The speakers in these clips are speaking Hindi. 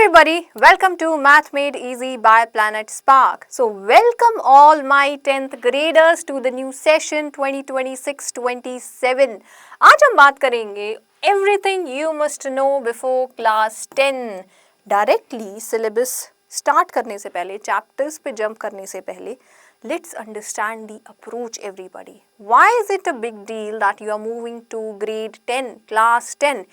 everybody, welcome to Math Made Easy by Planet Spark. So welcome all my 10th graders to the new session 2026-27. आज हम बात करेंगे everything you must know before class 10. Directly syllabus start करने से पहले, chapters पे jump करने से पहले, let's understand the approach everybody. Why is it a big deal that you are moving to grade 10, class 10?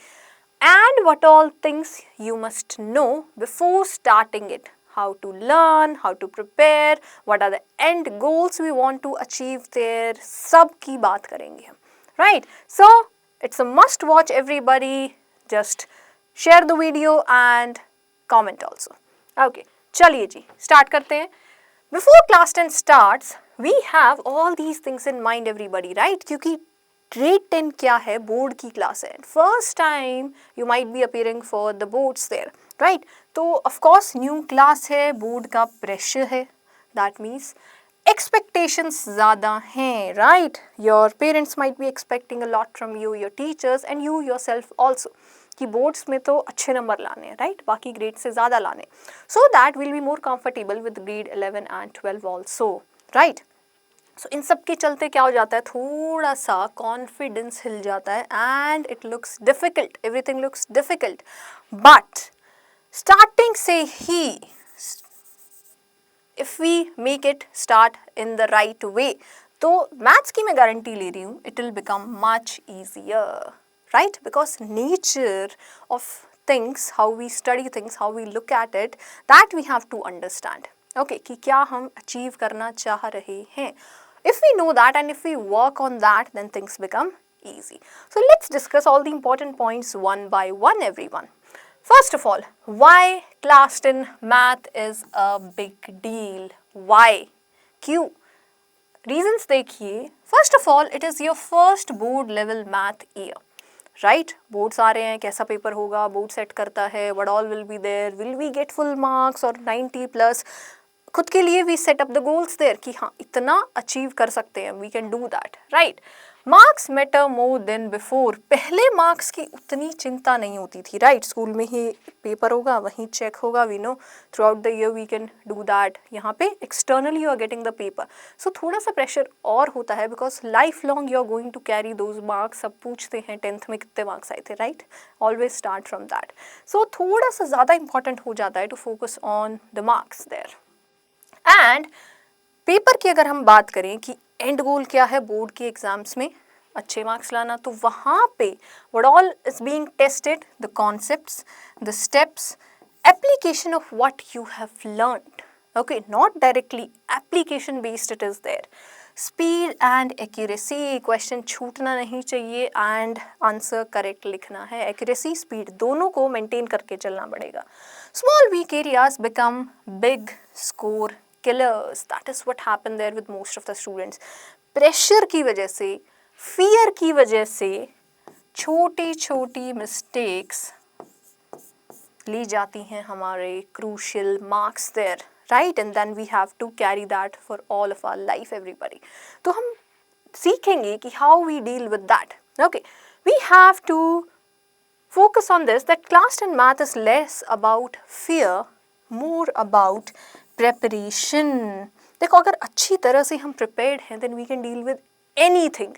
And what all things you must know before starting it. How to learn, how to prepare, what are the end goals we want to achieve there, सब की बात करेंगे हम. Right? So, it's a must watch everybody. Just share the video and comment also. Okay, चलिए जी, start करते हैं. Before class 10 starts, we have all these things in mind everybody, right? क्योंकि grade 10 क्या है, बोर्ड की क्लास है. First time you might be appearing for the boards there, right? तो of course new class है, बोर्ड का pressure है. That means expectations ज़्यादा हैं, right? Your parents might be expecting a lot from you, your teachers and you yourself also. कि बोर्ड्स में तो अच्छे नंबर लाने हैं, राइट? बाकी ग्रेड से ज़्यादा लाने, so that will be more comfortable with grade 11 and 12 also, right? So इन सब के चलते क्या हो जाता है, थोड़ा सा कॉन्फिडेंस हिल जाता है and it looks difficult, everything looks difficult. But starting से ही if we make it start in the right way, तो मैथ्स की मैं गारंटी ले रही हूँ, it will become much easier, right? Because nature of things, how we study things, how we look at it, that we have to understand. Okay, कि क्या हम achieve करना चाह रहे हैं. If we know that and if we work on that, then things become easy. So let's discuss all the important points one by one, everyone. First of all, why class 10 math is a big deal? Why? क्यों? Reasons देखिए. First of all, it is your first board level math year. Right, boards आ रहे हैं, कैसा पेपर होगा, बोर्ड सेट करता है, what all will be there, will we get full marks और 90 प्लस. खुद के लिए we set up the goals there कि हाँ इतना अचीव कर सकते हैं, we can do that, right? Marks matter more than before. पहले मार्क्स की उतनी चिंता नहीं होती थी, राइट? स्कूल में ही पेपर होगा, वहीं चेक होगा, we know throughout the year we can do that. यहाँ पे externally you are getting the paper, so थोड़ा सा प्रेशर और होता है because life long you are going to carry those marks. सब पूछते हैं 10th में कितने मार्क्स आए थे, right? Always start from that. So थोड़ा सा ज़्यादा इंपॉर्टेंट हो जाता है to focus on the marks there. And paper की अगर हम बात करें कि एंड गोल क्या है बोर्ड के एग्जाम्स में, अच्छे मार्क्स लाना, तो वहाँ पे what all is being tested, the concepts, the steps, application of what you have learned. Okay, not directly application based it is there. Speed and accuracy, question छूटना नहीं चाहिए एंड आंसर करेक्ट लिखना है. एक्यूरेसी स्पीड दोनों को मेंटेन करके चलना पड़ेगा. Small weak areas become big score killers. That is what happened there with most of the students. Pressure की वजह से, फियर की वजह से छोटी छोटी मिस्टेक्स ली जाती हैं हमारे crucial marks there, right? And then we have to carry that for all of our life everybody. तो हम सीखेंगे कि how we deal with that. Okay, we have to focus on this, that class 10 math is less about fear, more about preparation. देखो, अगर अच्छी तरह से हम prepared हैं, then we can deal with anything,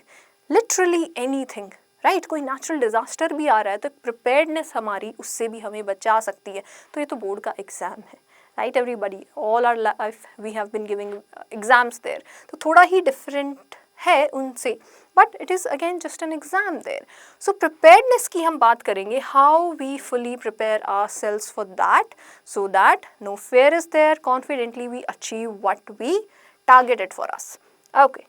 literally anything, right? कोई natural disaster भी आ रहा है तो preparedness हमारी उससे भी हमें बचा सकती है. तो ये तो बोर्ड का एग्जाम है, right everybody? All our life we have been giving exams there. तो थोड़ा ही different है उनसे, but it is again just an exam there. So preparedness की हम बात करेंगे, how we fully prepare ourselves for that, so that no fear is there, confidently we achieve what we targeted for us. Okay,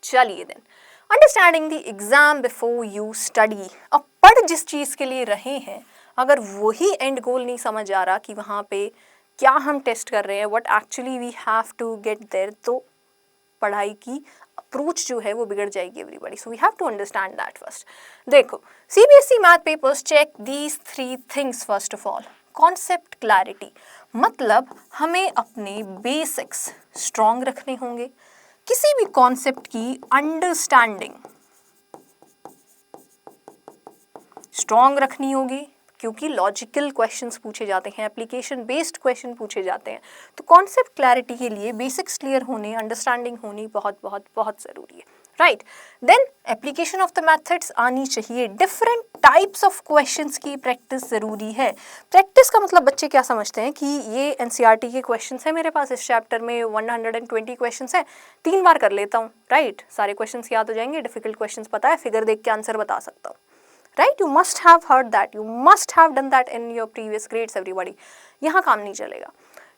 चलिए then, understanding the exam before you study. अब पढ़ जिस चीज़ के लिए रहे हैं, अगर वही end goal नहीं समझ आ रहा कि वहाँ पे क्या हम टेस्ट कर रहे हैं, what actually we have to get there, तो पढ़ाई की अप्रोच जो है वो बिगड़ जाएगी everybody. So we have to understand that first. देखो, CBSE math papers check these 3 things. First of all, concept clarity, मतलब हमें अपने बेसिक्स स्ट्रॉन्ग रखने होंगे. किसी भी कॉन्सेप्ट की अंडरस्टैंडिंग स्ट्रॉन्ग रखनी होगी. क्योंकि लॉजिकल क्वेश्चंस पूछे जाते हैं, एप्लीकेशन बेस्ड क्वेश्चन पूछे जाते हैं, तो कॉन्सेप्ट क्लैरिटी के लिए बेसिक्स क्लियर होने, अंडरस्टैंडिंग होनी बहुत बहुत बहुत ज़रूरी है, right. Then application of the methods आनी चाहिए, डिफरेंट टाइप्स ऑफ क्वेश्चंस की प्रैक्टिस ज़रूरी है। प्रैक्टिस का मतलब बच्चे क्या समझते हैं कि ये एनसीईआरटी के क्वेश्चंस हैं मेरे पास, इस चैप्टर में 120 क्वेश्चंस हैं, 3 बार कर लेता हूँ, राइट, सारे क्वेश्चंस याद हो जाएंगे, डिफिकल्ट क्वेश्चंस पता है, फिगर देख के आंसर बता सकता हूँ, right. You must have heard that, you must have done that in your previous grades everybody. यहाँ काम नहीं चलेगा,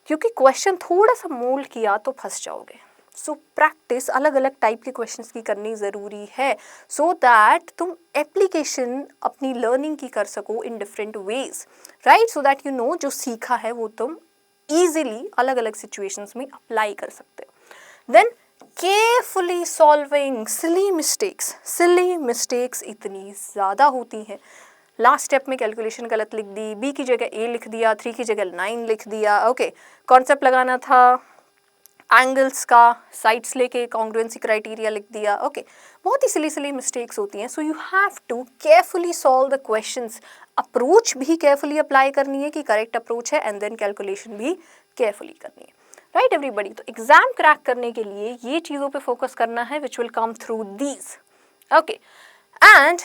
क्योंकि क्वेश्चन थोड़ा सा मोल्ड किया तो फंस जाओगे। सो प्रैक्टिस अलग अलग टाइप के क्वेश्चंस की करनी ज़रूरी है, सो दैट तुम एप्लीकेशन अपनी लर्निंग की कर सको in different ways, right, so that you know जो सीखा है वो तुम ईजिली अलग अलग सिचुएशंस में अप्लाई कर सकते हो। Then carefully solving silly mistakes इतनी ज़्यादा होती हैं, लास्ट स्टेप में कैलकुलेशन गलत लिख दी, बी की जगह ए लिख दिया, 3 की जगह 9 लिख दिया, ओके, कॉन्सेप्ट लगाना था एंगल्स का, साइड्स लेके कॉन्ग्रुएंसी क्राइटेरिया लिख दिया, ओके, बहुत ही सिली मिस्टेक्स होती हैं। So you have to carefully solve the questions, approach भी केयरफुली अप्लाई करनी है कि करेक्ट अप्रोच है, एंड देन कैलकुलेशन भी केयरफुली करनी है, राइट एवरीबडी। तो एग्जाम क्रैक करने के लिए ये चीज़ों पे फोकस करना है, which will come through these, okay. And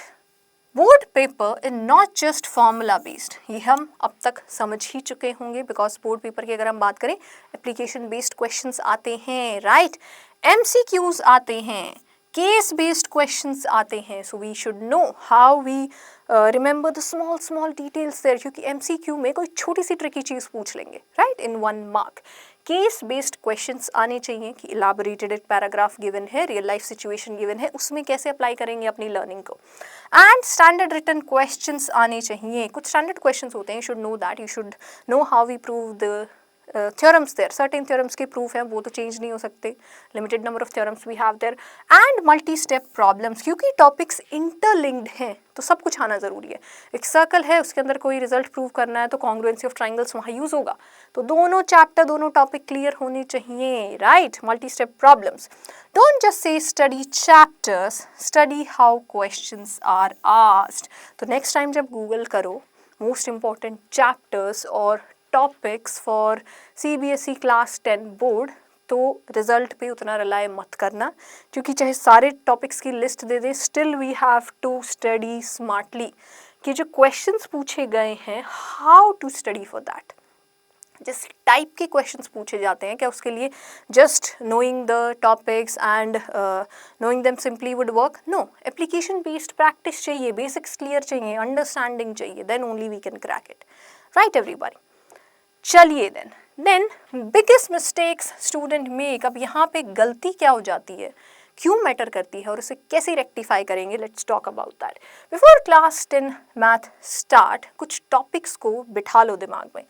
board paper is not just formula based, ये हम अब तक समझ ही चुके होंगे, बिकॉज बोर्ड पेपर की अगर हम बात करें, एप्लीकेशन बेस्ड क्वेश्चंस आते हैं, राइट, एमसीक्यूज आते हैं, केस बेस्ड क्वेश्चंस आते हैं, so we should know how we remember the small details there, क्योंकि एमसीक्यू में कोई छोटी सी ट्रिकी चीज़ पूछ लेंगे, right, in 1 mark. Case based questions आने चाहिए कि इलाबोरेटेड एक पैराग्राफ गिवन है, रियल लाइफ सिचुएशन गिवन है, उसमें कैसे अप्लाई करेंगे अपनी लर्निंग को। एंड स्टैंडर्ड रिटन क्वेश्चंस आने चाहिए, कुछ स्टैंडर्ड क्वेश्चंस होते हैं, you should know that, you should know how we prove the theorems there, certain theorems के प्रूफ हैं, वो तो चेंज नहीं हो सकते, limited number of theorems we have there, and multi step problems, क्योंकि टॉपिक्स इंटरलिंक्ड हैं तो सब कुछ आना ज़रूरी है। एक सर्कल है, उसके अंदर कोई रिजल्ट प्रूव करना है तो कॉन्ग्रुएंसी ऑफ ट्राइंगल्स वहाँ यूज़ होगा, तो दोनों चैप्टर, दोनों टॉपिक क्लियर होने चाहिए, right, multi step problems. Don't just say study chapters, study how questions are asked. तो नेक्स्ट टाइम जब गूगल करो मोस्ट इंपॉर्टेंट चैप्टर्स और topics for CBSE class 10 board, तो रिजल्ट पे उतना रिलाय मत करना, क्योंकि चाहे सारे टॉपिक्स की लिस्ट दे दे, still we have to study smartly, कि जो क्वेश्चंस पूछे गए हैं how to study for that. जिस टाइप के क्वेश्चंस पूछे जाते हैं, क्या उसके लिए just knowing the topics and knowing them simply would work? No, application based practice चाहिए, बेसिक्स क्लियर चाहिए, अंडरस्टैंडिंग चाहिए, then only we can crack it, right everybody. चलिए then biggest mistakes student make, अब यहाँ पे गलती क्या हो जाती है, क्यों मैटर करती है और उसे कैसे रेक्टिफाई करेंगे, let's talk about that. Before class 10 math start, कुछ टॉपिक्स को बिठा लो दिमाग में।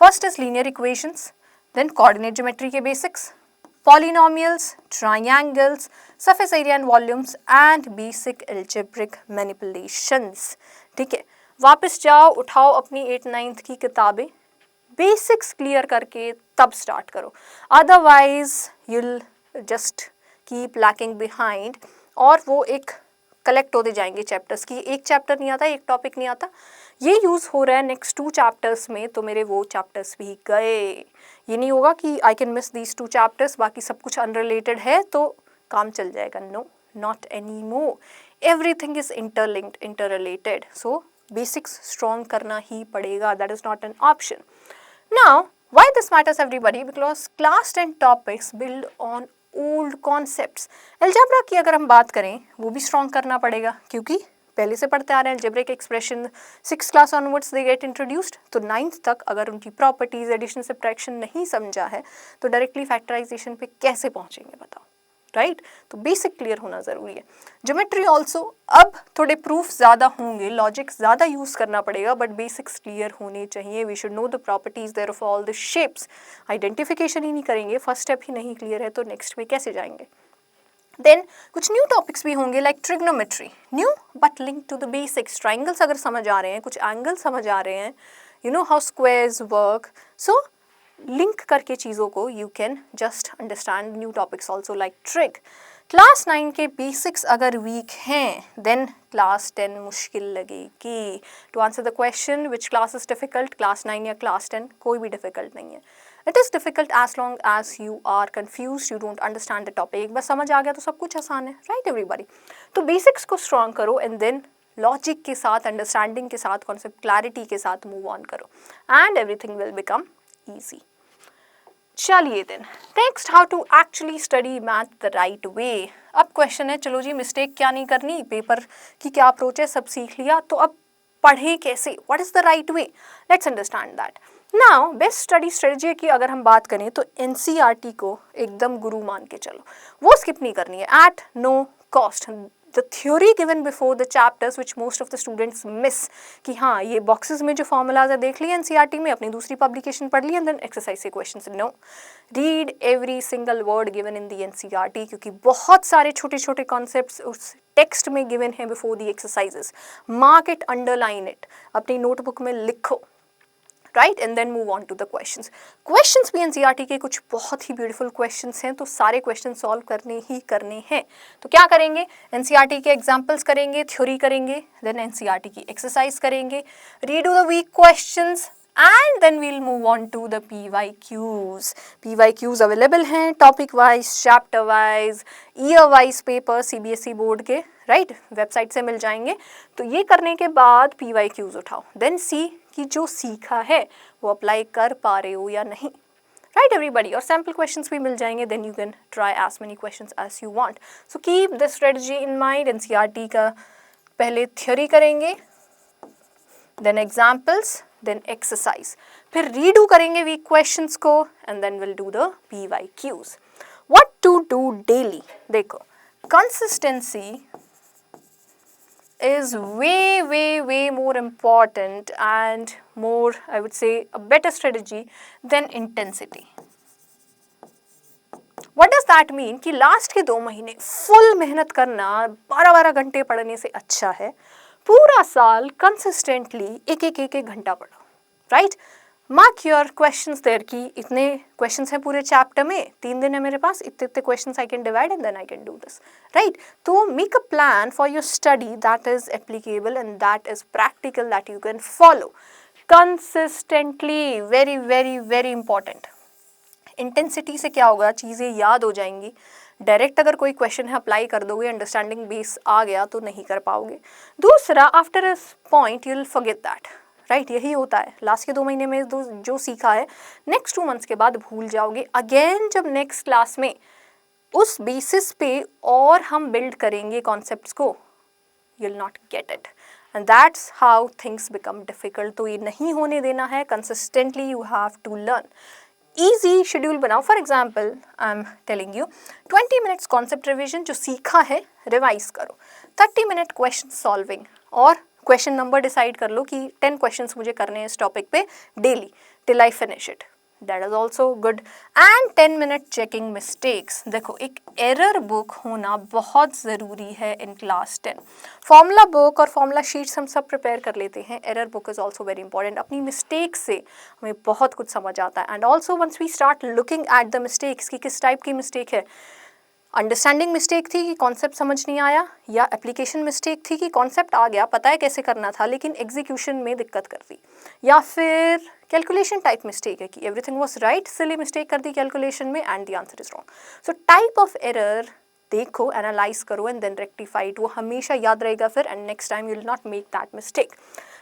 First is linear equations, then coordinate geometry के basics, polynomials, triangles, surface area and volumes, and basic algebraic manipulations. ठीक है, वापस जाओ, उठाओ अपनी 8th-9th की किताबें, बेसिक्स क्लियर करके तब स्टार्ट करो, otherwise you'll just keep lacking behind, और वो एक कलेक्ट होते जाएंगे चैप्टर्स की, एक चैप्टर नहीं आता, एक टॉपिक नहीं आता, ये यूज़ हो रहा है नेक्स्ट 2 चैप्टर्स में, तो मेरे वो चैप्टर्स भी गए। ये नहीं होगा कि I can miss these 2 chapters, बाकी सब कुछ अनरिलेटेड है तो काम चल जाएगा, no, not any more, everything is interlinked, interrelated, so basics strong करना ही पड़ेगा, that is not an option. Now, why this matters everybody? Because class 10 topics build on old concepts. Algebra की अगर हम बात करें, वो भी strong करना पड़ेगा, क्योंकि पहले से पढ़ते आ रहे हैं algebraic expression, 6th class onwards they get introduced, तो 9th तक अगर उनकी properties, addition, subtraction नहीं समझा है, तो directly factorization पे कैसे पहुँचेंगे बताओ, राइट, तो बेसिक क्लियर होना ज़रूरी है। ज्योमेट्री ऑल्सो, अब थोड़े प्रूफ ज़्यादा होंगे, लॉजिक ज़्यादा यूज़ करना पड़ेगा, बट बेसिक्स क्लियर होने चाहिए। We should know the properties there of all the shapes, identification ही नहीं करेंगे, फर्स्ट स्टेप ही नहीं क्लियर है तो नेक्स्ट में कैसे जाएंगे। देन कुछ न्यू टॉपिक्स भी होंगे like trigonometry, new but link to the basics, triangles अगर समझ आ रहे हैं, कुछ एंगल समझ आ रहे हैं, you know how squares work, so link करके चीज़ों को you can just understand new topics also like trig. Class 9 के बेसिक्स अगर वीक हैं देन क्लास 10 मुश्किल लगेगी. To answer the question which class is difficult, class 9 या क्लास 10, कोई भी डिफिकल्ट नहीं है. It is difficult as long as you are confuse, you don't understand the topic. एक बार समझ आ गया तो सब कुछ आसान है, राइट एवरीबॉडी. तो बेसिक्स को स्ट्रॉन्ग करो एंड देन लॉजिक के साथ, अंडरस्टैंडिंग के साथ, कॉन्सेप्ट क्लैरिटी के साथ मूव ऑन करो and everything will become easy. चलिए then next, how to actually study math the right way. अब क्वेश्चन है, चलो जी मिस्टेक क्या नहीं करनी, पेपर की क्या अप्रोच है सब सीख लिया, तो अब पढ़ें कैसे, what is the right way, let's understand that. Now best study strategy की अगर हम बात करें तो एनसीईआरटी को एकदम गुरु मान के चलो, वो स्किप नहीं करनी है at no cost. the theory given before the chapters which most of the students miss कि हाँ ये boxes में जो formulas है देख लिए NCERT में, अपनी दूसरी publication पढ़ ली and then exercise के questions. No, read every single word given in the NCERT क्योंकि बहुत सारे छोटे छोटे concepts उस text में given हैं before the exercises. Mark it, underline it, अपनी notebook में लिखो, right, and then move on to the questions. Questions भी एनसीईआरटी के कुछ बहुत ही ब्यूटीफुल क्वेश्चंस हैं, तो सारे क्वेश्चन सॉल्व करने ही करने हैं. तो क्या करेंगे, एनसीईआरटी के एग्जांपल्स करेंगे, थ्योरी करेंगे, देन एनसीईआरटी की एक्सरसाइज करेंगे, redo the weak questions and then we'll move on to the PYQs. PYQs available हैं topic wise, chapter wise, year wise paper CBSE board के, राइट, वेबसाइट से मिल जाएंगे. तो ये करने के बाद PYQs उठाओ, देन सी कि जो सीखा है वो अप्लाई कर पा रहे हो या नहीं, राइट एवरीबॉडी. और सैम्पल क्वेश्चंस भी मिल जाएंगे, then you can try as many questions as you want. So keep this strategy in mind. NCERT का पहले थ्योरी करेंगे, देन एग्जाम्पल्स, देन एक्सरसाइज, फिर रीडू करेंगे वीक क्वेश्चंस को and then will do the PYQs. What to do daily, देखो consistency is way more important and more, I would say, a better strategy than intensity. What does that mean कि लास्ट के 2 महीने फुल मेहनत करना 12-12 घंटे पढ़ने से अच्छा है पूरा साल कंसिस्टेंटली एक घंटा पढ़ो, right. Mark your questions there कि इतने क्वेश्चंस हैं पूरे चैप्टर में, 3 दिन है मेरे पास, इतने questions I can divide and then I can do this, right. तो make a plan for your study that is applicable and that is practical, that you can follow consistently. Very important. Intensity से क्या होगा, चीज़ें याद हो जाएंगी, डायरेक्ट अगर कोई क्वेश्चन है अप्लाई कर दोगे, अंडरस्टैंडिंग बेस आ गया तो नहीं कर पाओगे. दूसरा, after a point you will forget that, right. यही होता है, लास्ट के 2 महीने में जो सीखा है नेक्स्ट 2 मंथ्स के बाद भूल जाओगे. अगेन जब नेक्स्ट क्लास में उस बेसिस पे और हम बिल्ड करेंगे कॉन्सेप्ट्स को, you will not get it and that's how things become difficult. तो ये नहीं होने देना है, consistently you have to learn. Easy schedule बनाओ. For example I am telling you 20 minutes concept revision, जो सीखा है रिवाइज करो, 30 मिनट क्वेश्चन सॉल्विंग, और क्वेश्चन नंबर डिसाइड कर लो कि 10 क्वेश्चंस मुझे करने हैं इस टॉपिक पे daily till I finish it, that is also good. And 10 minute checking mistakes. देखो एक एरर बुक होना बहुत ज़रूरी है इन क्लास 10. फॉर्मूला बुक और फॉर्मूला शीट्स हम सब प्रिपेयर कर लेते हैं, error book is also very important. अपनी मिस्टेक से हमें बहुत कुछ समझ आता है. And also once we start looking at the mistakes कि किस टाइप की मिस्टेक है, अंडरस्टैंडिंग मिस्टेक थी कि कॉन्सेप्ट समझ नहीं आया, या एप्लीकेशन मिस्टेक थी कि कॉन्सेप्ट आ गया, पता है कैसे करना था लेकिन एग्जीक्यूशन में दिक्कत कर दी, या फिर कैलकुलेशन टाइप मिस्टेक है कि everything was right, silly mistake कर दी कैलकुलेशन में and the answer is wrong. So type of error देखो, एनालाइज करो एंड देन रेक्टिफाइड. वो हमेशा याद रहेगा फिर, and next time you will not make that mistake.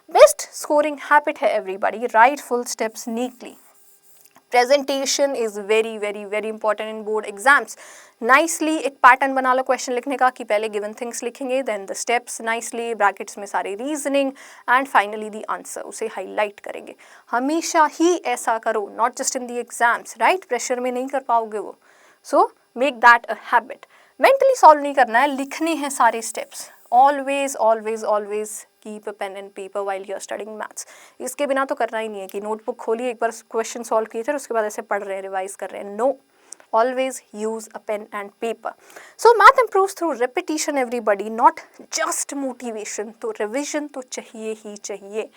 Best scoring habit है everybody, write full steps neatly. Presentation is very important in board exams. Nicely एक पैटर्न बना लो क्वेश्चन लिखने का कि पहले गिवन थिंग्स लिखेंगे, then the steps nicely, brackets में सारे reasoning, and finally the answer, उसे हाईलाइट करेंगे. हमेशा ही ऐसा करो, not just in the exams, right. Pressure में नहीं कर पाओगे वो. So make that a habit. Mentally solve नहीं करना है, लिखने हैं सारे steps. Always keep a pen and paper while you are studying maths. इसके बिना तो करना ही नहीं है कि नोटबुक खोलिए, एक बार क्वेश्चन सॉल्व किए थे उसके बाद ऐसे पढ़ रहे हैं, रिवाइज कर रहे हैं. No, always use a pen and paper. So math improves through repetition everybody, not just motivation. तो revision तो चाहिए ही चाहिए,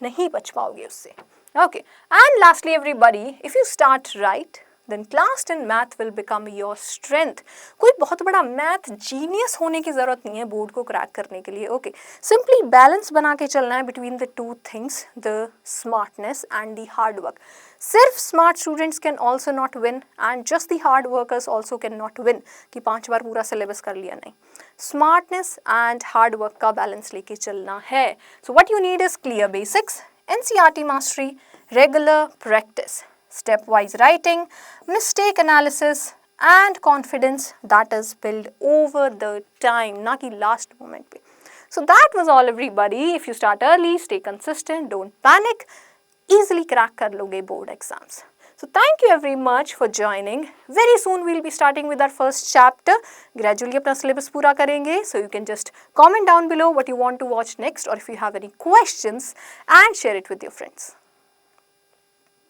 नहीं बच पाओगे उससे. Okay, and lastly everybody, if you start right, then class 10 math will become your strength. कोई बहुत बड़ा मैथ जीनियस होने की ज़रूरत नहीं है बोर्ड को क्रैक करने के लिए. ओके, सिंपली बैलेंस बना के चलना है between the two things, the smartness and the hard work. सिर्फ smart students can also not win and just the hard workers also can not win कि 5 बार पूरा सिलेबस कर लिया. नहीं, स्मार्टनेस एंड हार्ड वर्क का बैलेंस लेके चलना है. So what you need is clear basics, NCERT mastery, regular practice, stepwise writing, mistake analysis and confidence that is built over the time, ना कि last moment पे. So that was all everybody. If you start early, stay consistent, don't panic, easily crack कर लोगे board exams. So thank you very much for joining. Very soon we'll be starting with our first chapter. Gradually अपना syllabus पूरा करेंगे. So you can just comment down below what you want to watch next or if you have any questions and share it with your friends.